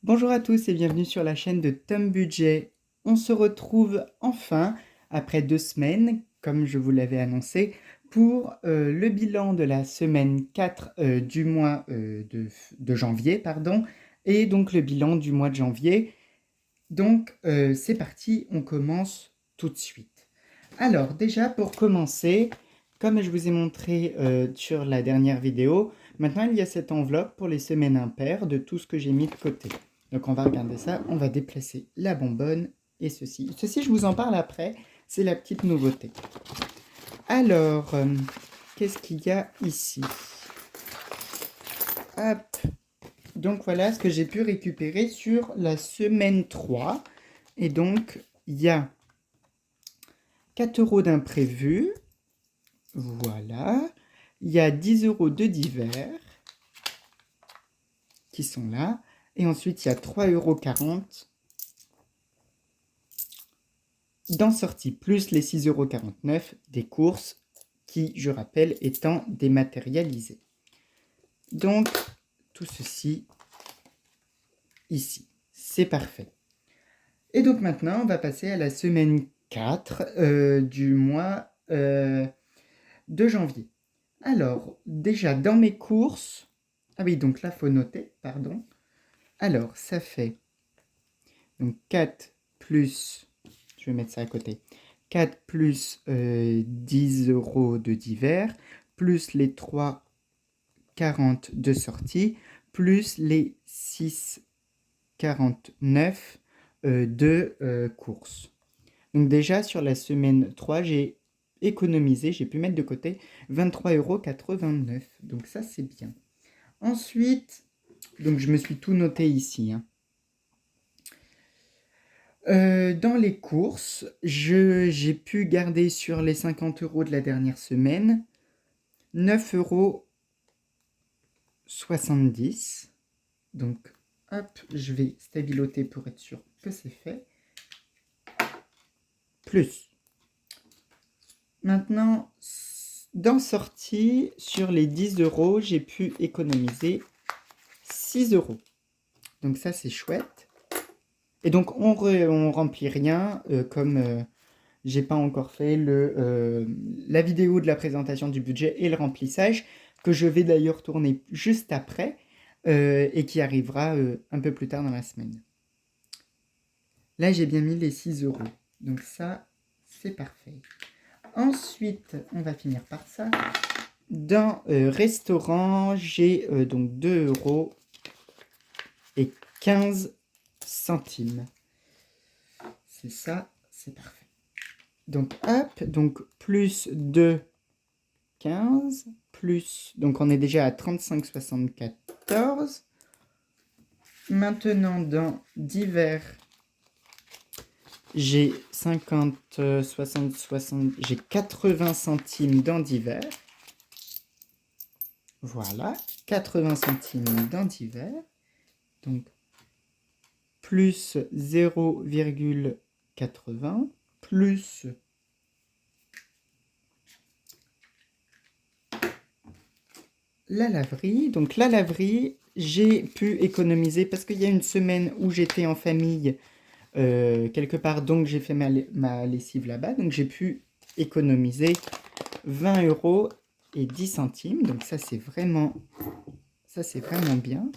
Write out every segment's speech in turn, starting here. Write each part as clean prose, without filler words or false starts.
Bonjour à tous et bienvenue sur la chaîne de Tom Budget. On se retrouve enfin, après 2 semaines, comme je vous l'avais annoncé, pour le bilan de la semaine 4 du mois de janvier, pardon, et donc le bilan du mois de janvier. Donc c'est parti, on commence tout de suite. Alors déjà pour commencer, comme je vous ai montré sur la dernière vidéo, maintenant il y a cette enveloppe pour les semaines impaires de tout ce que j'ai mis de côté. Donc on va regarder ça, on va déplacer la bonbonne et ceci. Ceci je vous en parle après, c'est la petite nouveauté. Alors, qu'est-ce qu'il y a ici? Hop. Donc voilà ce que j'ai pu récupérer sur la semaine 3. Et donc il y a 4 euros d'imprévu. Voilà. Il y a 10 euros de divers qui sont là. Et ensuite, il y a 3,40 € d'en sortie, plus les 6,49 € des courses qui, je rappelle, étant dématérialisées. Donc, tout ceci ici. C'est parfait. Et donc maintenant, on va passer à la semaine 4 du mois de janvier. Alors, déjà, dans mes courses... Ah oui, donc là, il faut noter, pardon. Alors, ça fait donc 4 plus... Je vais mettre ça à côté. 4 plus 10 euros de divers, plus les 3,40 de sortie, plus les 6,49 de course. Donc déjà, sur la semaine 3, j'ai économisé, j'ai pu mettre de côté 23,89 €. Donc ça, c'est bien. Ensuite, donc je me suis tout noté ici, hein. Dans les courses, j'ai pu garder sur les 50 € de la dernière semaine 9,70 €. Donc, hop, je vais stabiloter pour être sûr que c'est fait. Plus. Maintenant, dans sortie, sur les 10 €, j'ai pu économiser 6 €. Donc ça, c'est chouette. Et donc, on remplit rien, comme j'ai pas encore fait la vidéo de la présentation du budget et le remplissage, que je vais d'ailleurs tourner juste après, et qui arrivera un peu plus tard dans la semaine. Là, j'ai bien mis les 6 €. Donc ça, c'est parfait. Ensuite, on va finir par ça. Dans restaurant, j'ai donc 2,15 €. C'est ça, c'est parfait. Donc hop, donc plus 2,15 plus, donc on est déjà à 35,74. Maintenant dans divers, j'ai 50, 60, 60, j'ai 80 centimes dans divers. Voilà, 80 centimes dans divers. Donc plus 0,80 plus la laverie. Donc la laverie, j'ai pu économiser parce qu'il y a une semaine où j'étais en famille quelque part, donc j'ai fait ma lessive là-bas. Donc j'ai pu économiser 20,10 €. Donc ça c'est vraiment bien.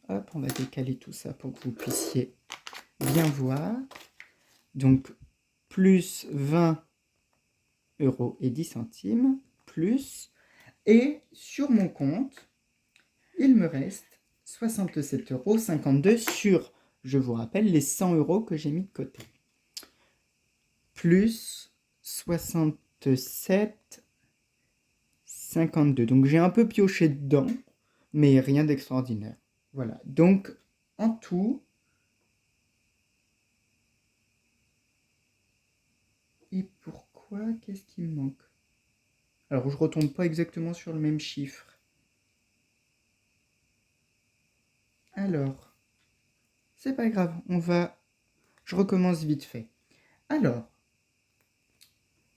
Hop, on va décaler tout ça pour que vous puissiez bien voir. Donc plus 20,10 € plus. Et sur mon compte, il me reste 67,52 € sur, je vous rappelle, les 100 € que j'ai mis de côté. Plus 67,52 €. Donc j'ai un peu pioché dedans, mais rien d'extraordinaire. Voilà. Donc en tout... Et pourquoi? Qu'est-ce qui me manque? Alors je retombe pas exactement sur le même chiffre. Alors, c'est pas grave, je recommence vite fait. Alors,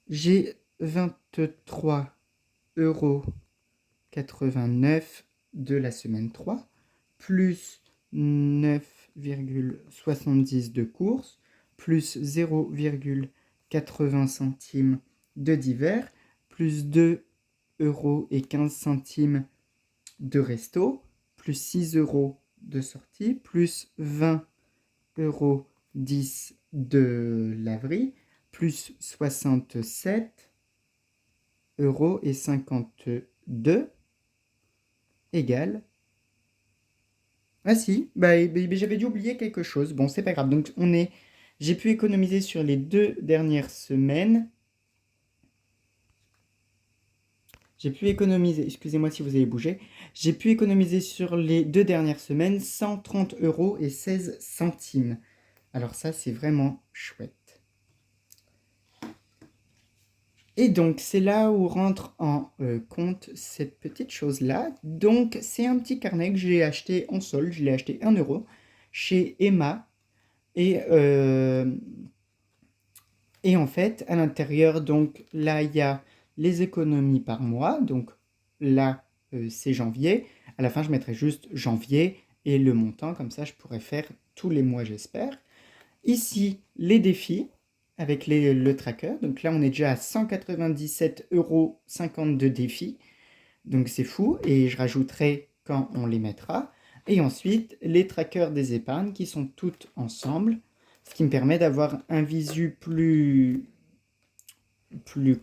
j'ai 23,89 € de la semaine 3, plus 9 2,70 de course, plus 0,80 centimes de divers, plus 2,15 € de resto, plus 6 € de sortie, plus 20,10 € de laverie, plus 67,52 € égale... Ah si, j'avais dû oublier quelque chose. Bon, c'est pas grave. Donc, j'ai pu économiser sur les 2 dernières semaines. J'ai pu économiser, excusez-moi si vous avez bougé, j'ai pu économiser sur les 2 dernières semaines 130,16 €. Alors ça, c'est vraiment chouette. Et donc, c'est là où rentre en compte cette petite chose-là. Donc, c'est un petit carnet que j'ai acheté en solde. Je l'ai acheté 1 € chez Emma. Et en fait, à l'intérieur, donc là, il y a les économies par mois. Donc là, c'est janvier. À la fin, je mettrai juste janvier et le montant. Comme ça, je pourrai faire tous les mois, j'espère. Ici, les défis avec le tracker. Donc là, on est déjà à 197,50 € de défis. Donc c'est fou. Et je rajouterai quand on les mettra. Et ensuite, les trackers des épargnes qui sont toutes ensemble. Ce qui me permet d'avoir un visu plus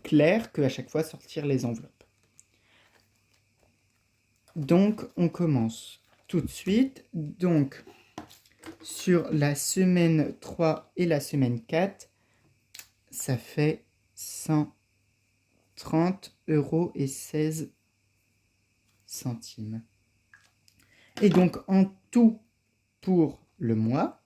clair qu'à chaque fois sortir les enveloppes. Donc, on commence tout de suite. Donc, sur la semaine 3 et la semaine 4, ça fait 130,16 €. Et donc, en tout, pour le mois,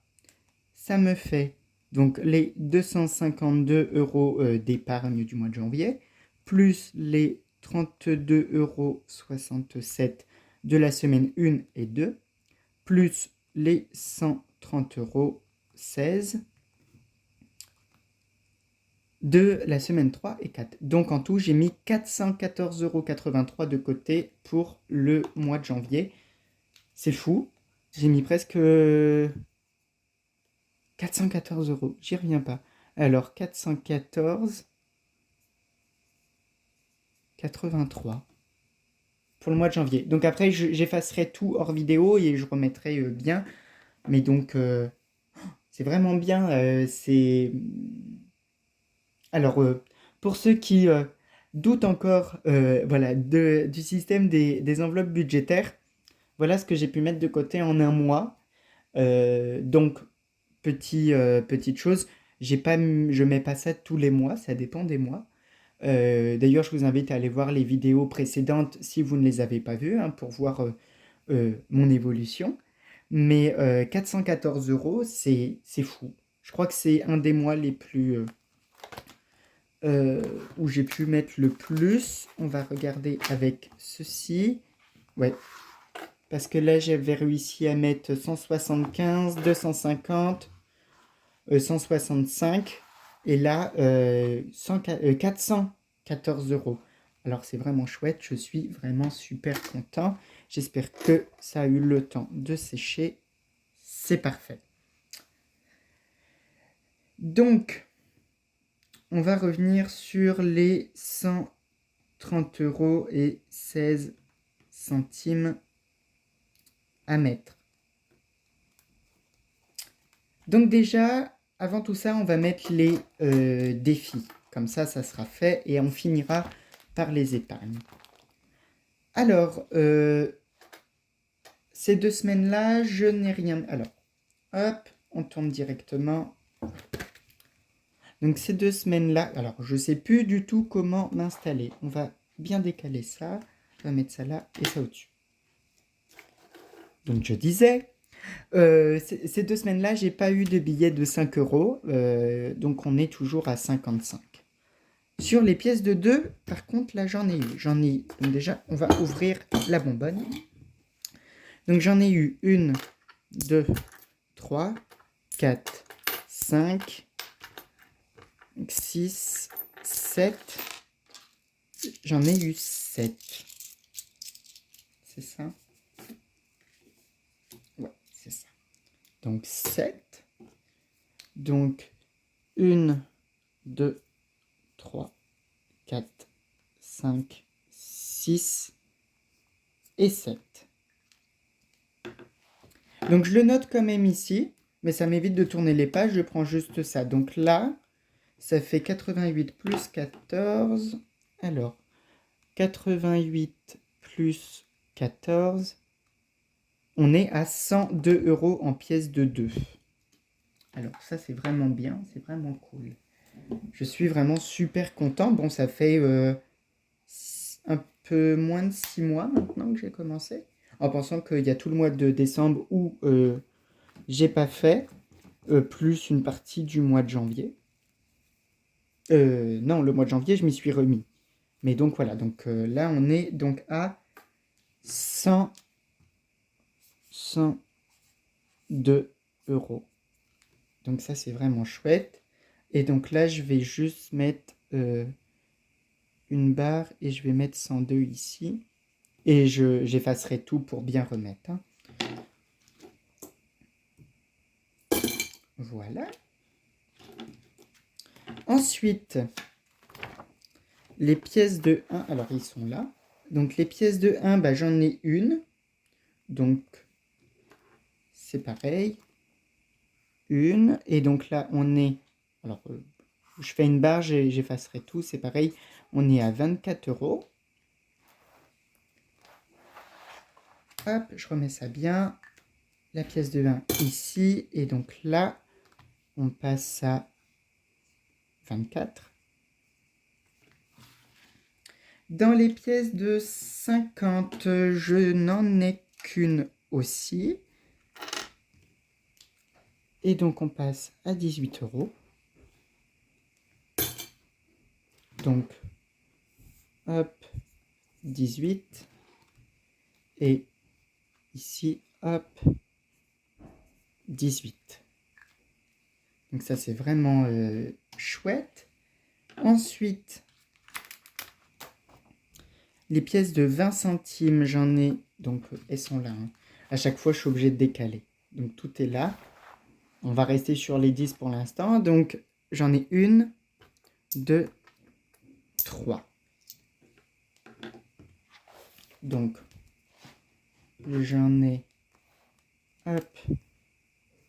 ça me fait donc les 252 € d'épargne du mois de janvier, plus les 32,67 € de la semaine 1 et 2, plus les 130,16 € de la semaine 3 et 4. Donc en tout, j'ai mis 414,83 € de côté pour le mois de janvier. C'est fou. J'ai mis presque 414 €. J'y reviens pas. Alors 414,83 pour le mois de janvier. Donc après, j'effacerai tout hors vidéo et je remettrai bien. Mais donc, c'est vraiment bien. Alors, pour ceux qui doutent encore voilà, du système des enveloppes budgétaires, voilà ce que j'ai pu mettre de côté en un mois. Donc, petite chose, je mets pas ça tous les mois, ça dépend des mois. D'ailleurs, je vous invite à aller voir les vidéos précédentes si vous ne les avez pas vues, hein, pour voir mon évolution. Mais 414 €, c'est fou. Je crois que c'est un des mois les plus... où j'ai pu mettre le plus. On va regarder avec ceci. Ouais. Parce que là, j'avais réussi à mettre 175, 250, 165. Et là, 414 €. Alors, c'est vraiment chouette. Je suis vraiment super content. J'espère que ça a eu le temps de sécher. C'est parfait. Donc, on va revenir sur les 130,16 € à mettre. Donc déjà, avant tout ça, on va mettre les défis. Comme ça sera fait et on finira par les épargnes. Alors, ces 2 semaines-là, je n'ai rien... Alors, hop, on tourne directement. Donc ces 2 semaines-là, alors je ne sais plus du tout comment m'installer. On va bien décaler ça. On va mettre ça là et ça au-dessus. Donc je disais, ces 2 semaines-là, j'ai pas eu de billets de 5 €. Donc on est toujours à 55. Sur les pièces de 2, par contre, là j'en ai eu. Donc déjà, on va ouvrir la bonbonne. Donc j'en ai eu 1, 2, 3, 4, 5, 6, 7. J'en ai eu 7. C'est ça? Ouais, c'est ça. donc 7. Donc 1, 2, 3, 4, 5, 6 et 7. Donc je le note quand même ici, mais ça m'évite de tourner les pages, je prends juste ça. Donc là, ça fait 88 plus 14. Alors, 88 plus 14, on est à 102 € en pièces de 2. Alors ça c'est vraiment bien, c'est vraiment cool. Je suis vraiment super content. Bon, ça fait un peu moins de 6 mois maintenant que j'ai commencé. En pensant qu'il y a tout le mois de décembre où j'ai pas fait, plus une partie du mois de janvier. Non, le mois de janvier, je m'y suis remis. Mais donc voilà, donc là on est donc à 102 €. Donc ça c'est vraiment chouette. Et donc là je vais juste mettre une barre et je vais mettre 102 ici. Et j'effacerai tout pour bien remettre. Hein. Voilà. Ensuite, les pièces de 1, alors ils sont là. Donc les pièces de 1, bah, j'en ai une. Donc c'est pareil. Une. Et donc là, on est... Alors, je fais une barre, j'effacerai tout, c'est pareil. On est à 24 €. Hop, je remets ça bien. La pièce de 1 ici. Et donc là, on passe à 24. Dans les pièces de 50, je n'en ai qu'une aussi. Et donc on passe à 18 €. Donc, hop, 18. Et ici, hop, 18. Donc ça, c'est vraiment chouette. Ensuite, les pièces de 20 centimes, j'en ai... Donc, elles sont là. Hein. À chaque fois, je suis obligé de décaler. Donc, tout est là. On va rester sur les 10 pour l'instant. Donc, j'en ai 1, 2, 3. Donc, j'en ai... Hop.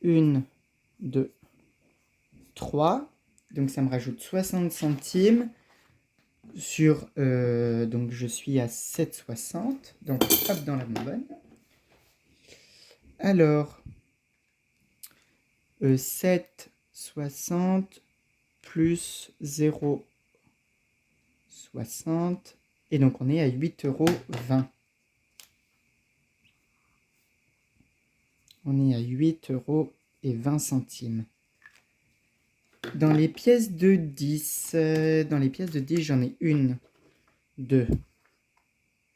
1, 2, 3. Donc, ça me rajoute 60 centimes. Donc je suis à 7,60. Donc hop dans la bonbonne. Alors 7,60 plus 0,60. Et donc on est à 8,20 €. On est à 8,20 €. Dans les pièces de 10, j'en ai 1, 2,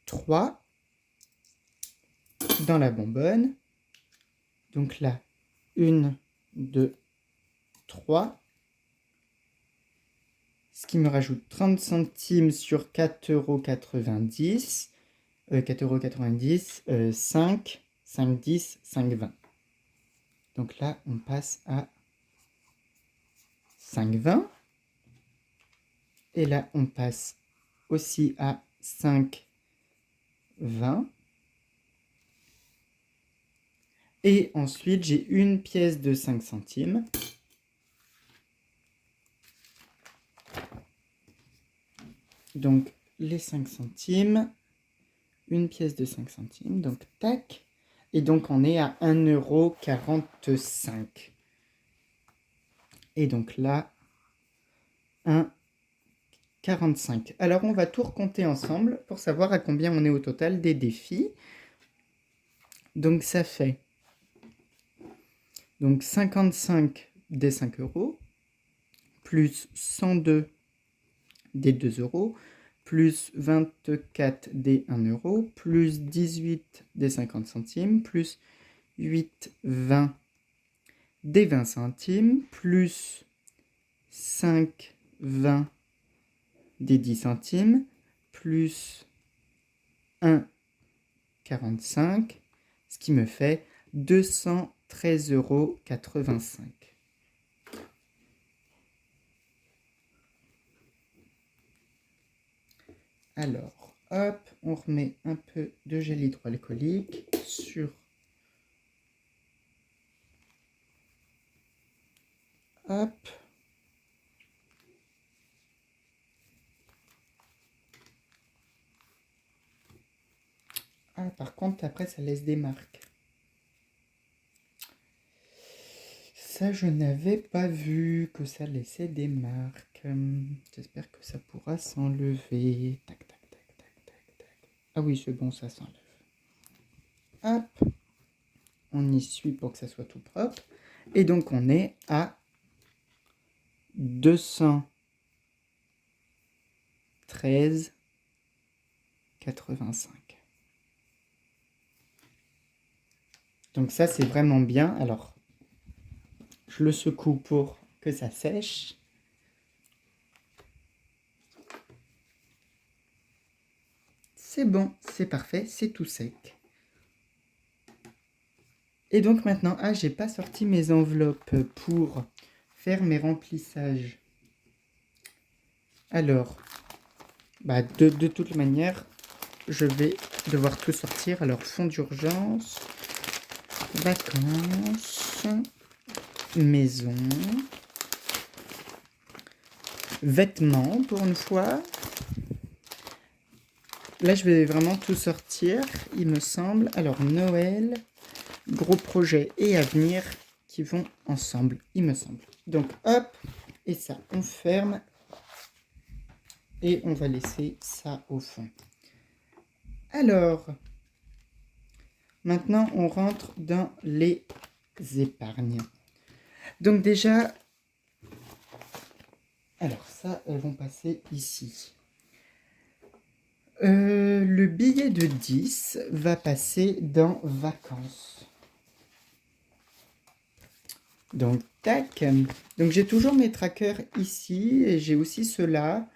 3 dans la bonbonne. Donc là, 1, 2, 3. Ce qui me rajoute 30 centimes sur 4,90 €. 4,90 €, 5, 5, 10, 5, 20. Donc là, on passe à 5, 20. Et là, on passe aussi à 5, 20. Et ensuite, j'ai une pièce de 5 centimes. Donc, les 5 centimes. Une pièce de 5 centimes. Donc, tac. Et donc, on est à 1,45 €. Et donc là, 1,45 €. Alors, on va tout recompter ensemble pour savoir à combien on est au total des défis. Donc, ça fait donc 55 des 5 €, plus 102 des 2 €, plus 24 des 1 €, plus 18 des 50 centimes, plus 8, 20 des 20 centimes, plus 5, 20 des 10 centimes, plus 1,45, ce qui me fait 213 13,85 €. Alors, hop, on remet un peu de gel hydroalcoolique sur... Hop. Ah, par contre, après, ça laisse des marques. Ça, je n'avais pas vu que ça laissait des marques. J'espère que ça pourra s'enlever. Tac, tac, tac, tac, tac, tac. Ah oui, c'est bon, ça s'enlève. Hop. On essuie pour que ça soit tout propre. Et donc, on est à 213,85 €. Donc ça, c'est vraiment bien. Alors, je le secoue pour que ça sèche. C'est bon, c'est parfait, c'est tout sec. Et donc maintenant, j'ai pas sorti mes enveloppes pour faire mes remplissages. Alors, de toute manière, je vais devoir tout sortir. Alors, fonds d'urgence, vacances, maison, vêtements pour une fois. Là, je vais vraiment tout sortir, il me semble. Alors, Noël, gros projet et avenir qui vont ensemble, il me semble. Donc, hop, et ça, on ferme. Et on va laisser ça au fond. Alors, maintenant, on rentre dans les épargnes. Donc déjà, alors ça, elles vont passer ici. Le billet de 10 va passer dans vacances. Donc, tac. Donc, j'ai toujours mes trackers ici et j'ai aussi ceux-là.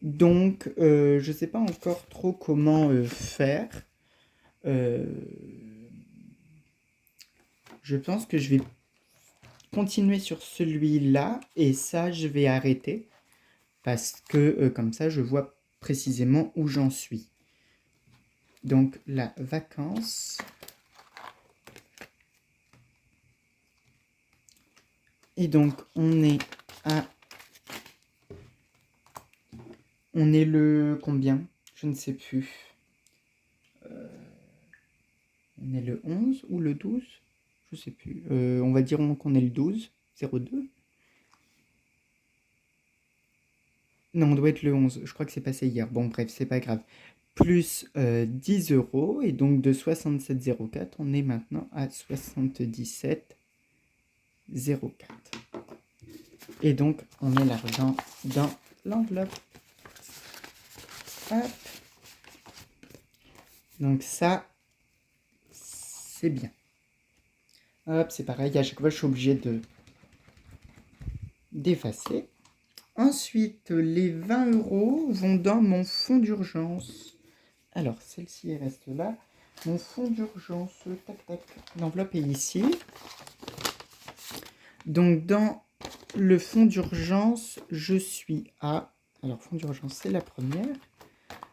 Donc, je ne sais pas encore trop comment faire. Je pense que je vais continuer sur celui-là et ça, je vais arrêter parce que comme ça, je vois précisément où j'en suis. Donc, la vacance. Et donc, on est le combien? Je ne sais plus. On est le 11 ou le 12? Je sais plus. On va dire qu'on est le 12, 02. Non, on doit être le 11. Je crois que c'est passé hier. Bon, bref, c'est pas grave. Plus 10 €. Et donc, de 67,04, on est maintenant à 77,04. Et donc, on met l'argent dans l'enveloppe. Hop. Donc ça, c'est bien. Hop, c'est pareil. À chaque fois, je suis obligé d'effacer. Ensuite, les 20 € vont dans mon fonds d'urgence. Alors, celle-ci reste là. Mon fonds d'urgence, tac, tac. L'enveloppe est ici. Donc, dans le fonds d'urgence, je suis à... Alors, fonds d'urgence, c'est la première.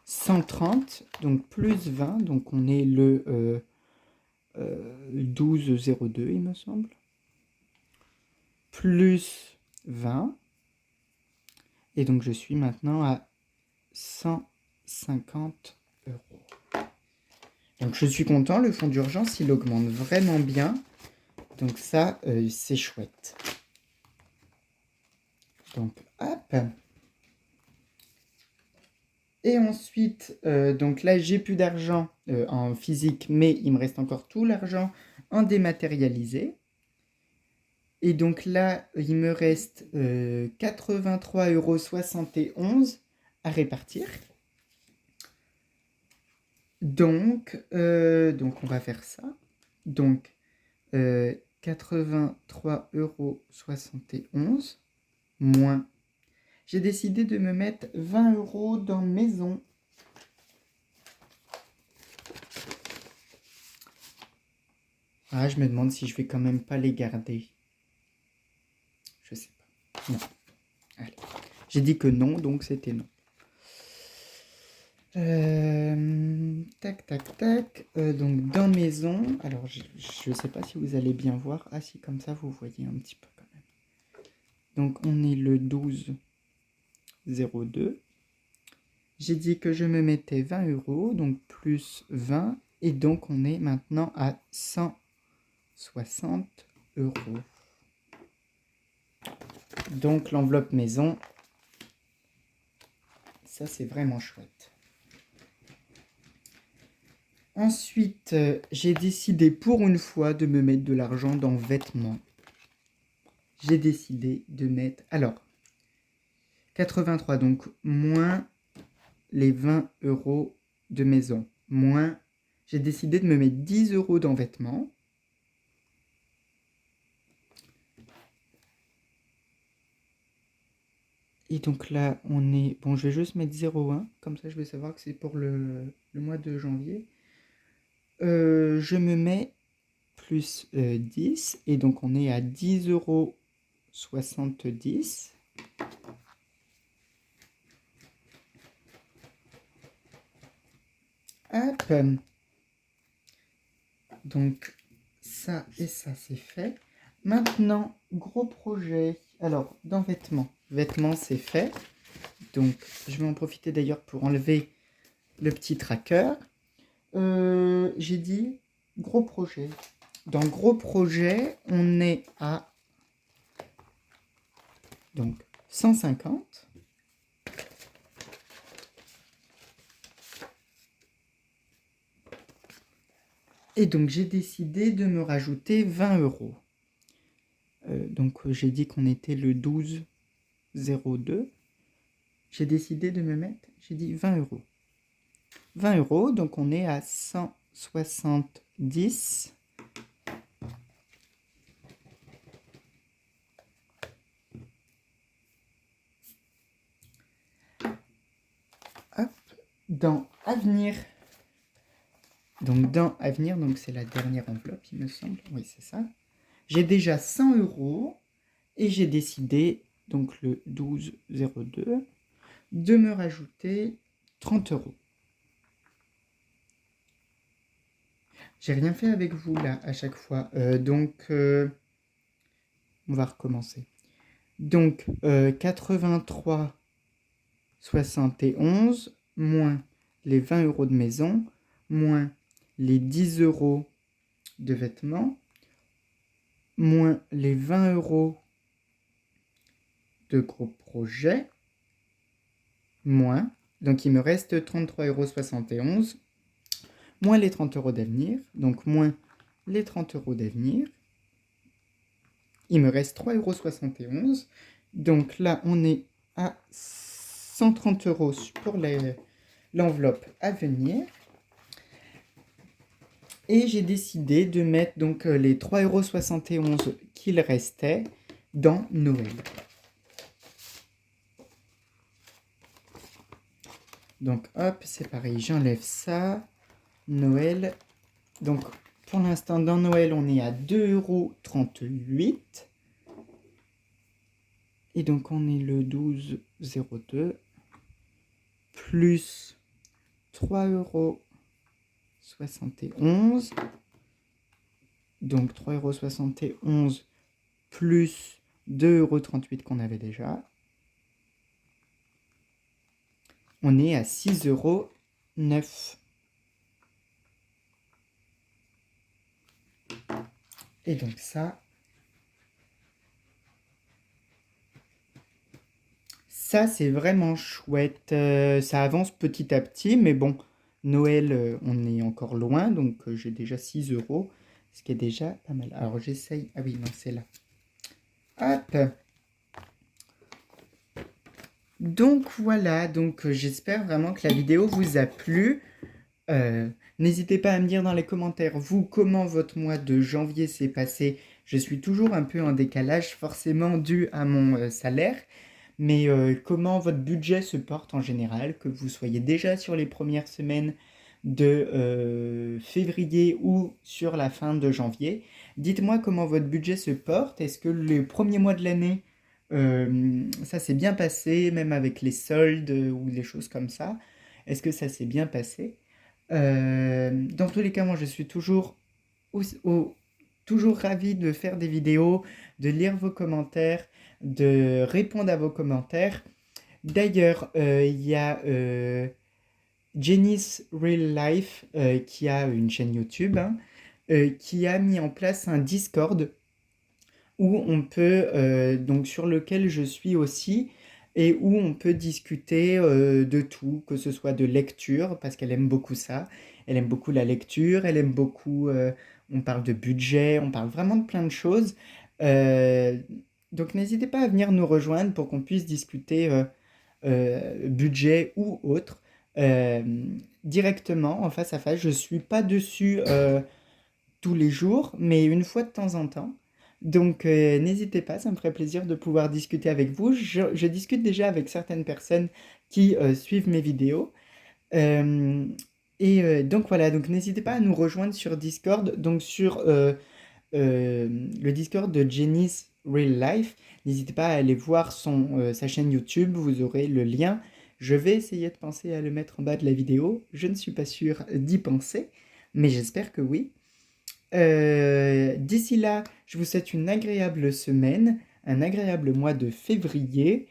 130, donc plus 20. Donc, on est le 12,02, il me semble. Plus 20. Et donc, je suis maintenant à 150 €. Donc, je suis content. Le fonds d'urgence, il augmente vraiment bien. Donc, ça, c'est chouette. Donc, hop. Et ensuite, donc là, j'ai plus d'argent en physique, mais il me reste encore tout l'argent en dématérialisé. Et donc là, il me reste 83,71 € à répartir. Donc, on va faire ça. Donc, 83,71 € moins. J'ai décidé de me mettre 20 € dans maison. Ah, je me demande si je vais quand même pas les garder. Je sais pas. Non. Allez. J'ai dit que non, donc c'était non. Tac, tac, tac. Donc dans maison. Alors je sais pas si vous allez bien voir. Ah si, comme ça vous voyez un petit peu quand même. Donc on est le 12,02. J'ai dit que je me mettais 20 euros, donc plus 20. Et donc on est maintenant à 160 euros. Donc l'enveloppe maison, ça c'est vraiment chouette. Ensuite, j'ai décidé pour une fois de me mettre de l'argent dans vêtements. J'ai décidé de mettre... Alors, 83, donc moins les 20 euros de maison. Moins, j'ai décidé de me mettre 10 euros dans vêtements. Et donc là, on est... Bon, je vais juste mettre 0,1. Comme ça, je vais savoir que c'est pour le mois de janvier. Je me mets plus 10. Et donc, on est à 10,70 euros. Hop. Donc, ça et ça, c'est fait. Maintenant, gros projet. Alors, dans vêtements. Vêtements, c'est fait. Donc, je vais en profiter d'ailleurs pour enlever le petit tracker. J'ai dit gros projet. Dans gros projet, on est à donc 150. Et donc, j'ai décidé de me rajouter 20 euros. Donc, j'ai dit qu'on était le 12,02. J'ai décidé de me mettre, j'ai dit 20 euros. 20 euros, donc on est à 170. Hop, dans Avenir. Donc dans Avenir, donc c'est la dernière enveloppe, il me semble. Oui, c'est ça. J'ai déjà 100 euros et j'ai décidé, donc le 12,02, de me rajouter 30 euros. J'ai rien fait avec vous là à chaque fois. Donc, on va recommencer. Donc, 83,71 moins les 20 euros de maison, moins les 10 euros de vêtements, moins les 20 euros de gros projet, moins, donc il me reste 33,71 €, moins les 30 euros d'avenir, donc moins les 30 euros d'avenir, il me reste 3,71 €, donc là on est à 130 euros pour l'enveloppe à venir. Et j'ai décidé de mettre donc les 3,71 € qu'il restait dans Noël. Donc hop, c'est pareil, j'enlève ça. Noël. Donc pour l'instant, dans Noël, on est à 2,38 €. Et donc on est le 12,02 plus 3,71 €. Donc 3,71 € plus 2,38 € qu'on avait déjà. On est à 6,09 €. Et donc ça c'est vraiment chouette. Ça avance petit à petit, mais bon, Noël, on est encore loin, donc j'ai déjà 6 euros, ce qui est déjà pas mal. Alors j'essaye. Ah oui, non, c'est là. Hop. Donc voilà, donc j'espère vraiment que la vidéo vous a plu. N'hésitez pas à me dire dans les commentaires, vous, comment votre mois de janvier s'est passé. Je suis toujours un peu en décalage, forcément dû à mon salaire. Mais comment votre budget se porte en général, que vous soyez déjà sur les premières semaines de février ou sur la fin de janvier. Dites-moi comment votre budget se porte. Est-ce que les premiers mois de l'année, ça s'est bien passé, même avec les soldes ou des choses comme ça? Est-ce que ça s'est bien passé? Dans tous les cas, moi je suis toujours ravi de faire des vidéos, de lire vos commentaires, de répondre à vos commentaires. D'ailleurs, il y a Jenny's Real Life qui a une chaîne YouTube, hein, qui a mis en place un Discord où on peut, donc sur lequel je suis aussi, et où on peut discuter de tout, que ce soit de lecture, parce qu'elle aime beaucoup ça, elle aime beaucoup la lecture, elle aime beaucoup, on parle de budget, on parle vraiment de plein de choses. Euh, donc n'hésitez pas à venir nous rejoindre pour qu'on puisse discuter budget ou autre euh, directement en face à face. Je suis pas dessus tous les jours, mais une fois de temps en temps. Donc n'hésitez pas, ça me ferait plaisir de pouvoir discuter avec vous. Je discute déjà avec certaines personnes qui suivent mes vidéos. Euh, donc voilà, donc n'hésitez pas à nous rejoindre sur Discord, donc sur le Discord de Jenny's Real Life. N'hésitez pas à aller voir sa chaîne YouTube, vous aurez le lien. Je vais essayer de penser à le mettre en bas de la vidéo. Je ne suis pas sûr d'y penser, mais j'espère que oui. D'ici là, je vous souhaite une agréable semaine, un agréable mois de février.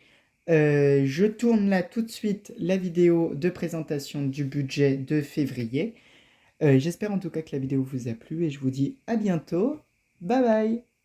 Je tourne là tout de suite la vidéo de présentation du budget de février. J'espère en tout cas que la vidéo vous a plu et je vous dis à bientôt. Bye bye!